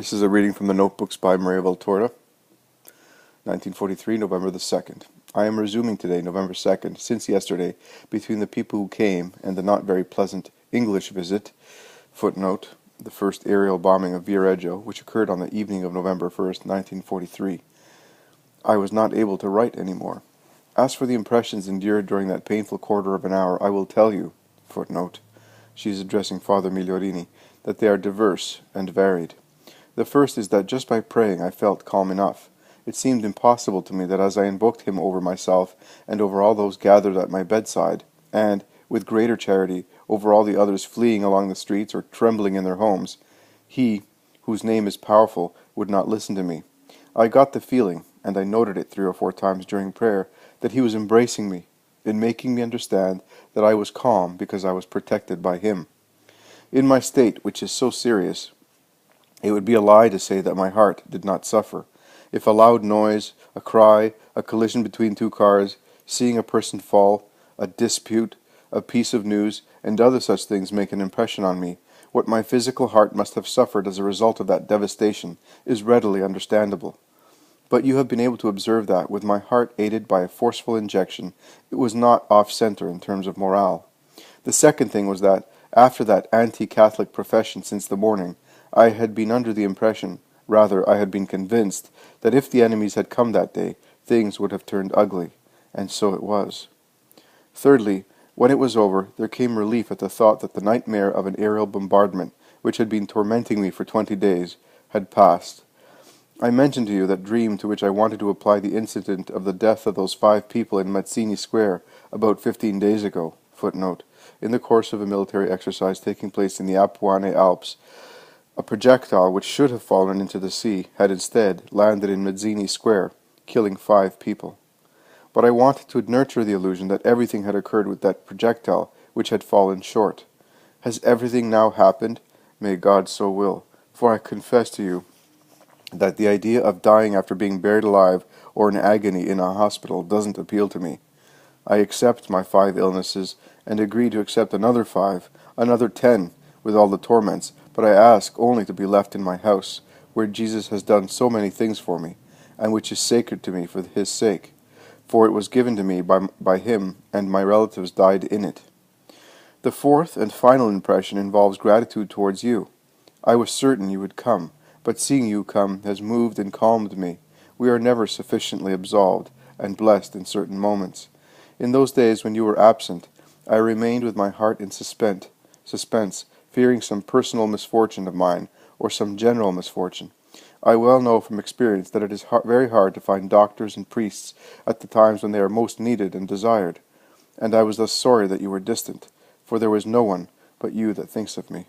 This is a reading from the Notebooks by Maria Valtorta, 1943, November the 2nd. I am resuming today, November 2nd, since yesterday, between the people who came and the not very pleasant English visit, footnote, the first aerial bombing of Viareggio, which occurred on the evening of November 1st, 1943. I was not able to write any more. As for the impressions endured during that painful quarter of an hour, I will tell you, footnote, she is addressing Father Migliorini, that they are diverse and varied. The first is that just by praying I felt calm enough. It seemed impossible to me that as I invoked him over myself and over all those gathered at my bedside, and, with greater charity, over all the others fleeing along the streets or trembling in their homes, he, whose name is powerful, would not listen to me. I got the feeling, and I noted it 3 or 4 times during prayer, that he was embracing me, in making me understand that I was calm because I was protected by him. In my state, which is so serious, it would be a lie to say that my heart did not suffer. If a loud noise, a cry, a collision between 2 cars, seeing a person fall, a dispute, a piece of news, and other such things make an impression on me, what my physical heart must have suffered as a result of that devastation is readily understandable. But you have been able to observe that, with my heart aided by a forceful injection, it was not off-center in terms of morale. The second thing was that, after that anti-Catholic profession since the morning, I had been under the impression, rather I had been convinced, that if the enemies had come that day, things would have turned ugly, and so it was. Thirdly, when it was over, there came relief at the thought that the nightmare of an aerial bombardment, which had been tormenting me for 20 days, had passed. I mentioned to you that dream to which I wanted to apply the incident of the death of those 5 people in Mazzini Square about 15 days ago, footnote, in the course of a military exercise taking place in the Apuane Alps. A projectile which should have fallen into the sea had instead landed in Mazzini Square, killing 5 people. But I wanted to nurture the illusion that everything had occurred with that projectile which had fallen short. Has everything now happened? May God so will. For I confess to you that the idea of dying after being buried alive or in agony in a hospital doesn't appeal to me. I accept my 5 illnesses and agree to accept another 5, another 10, with all the torments, but I ask only to be left in my house, where Jesus has done so many things for me, and which is sacred to me for his sake, for it was given to me by him, and my relatives died in it. The fourth and final impression involves gratitude towards you. I was certain you would come, but seeing you come has moved and calmed me. We are never sufficiently absolved and blessed in certain moments. In those days when you were absent, I remained with my heart in suspense, fearing some personal misfortune of mine, or some general misfortune. I well know from experience that it is very hard to find doctors and priests at the times when they are most needed and desired, and I was thus sorry that you were distant, for there was no one but you that thinks of me.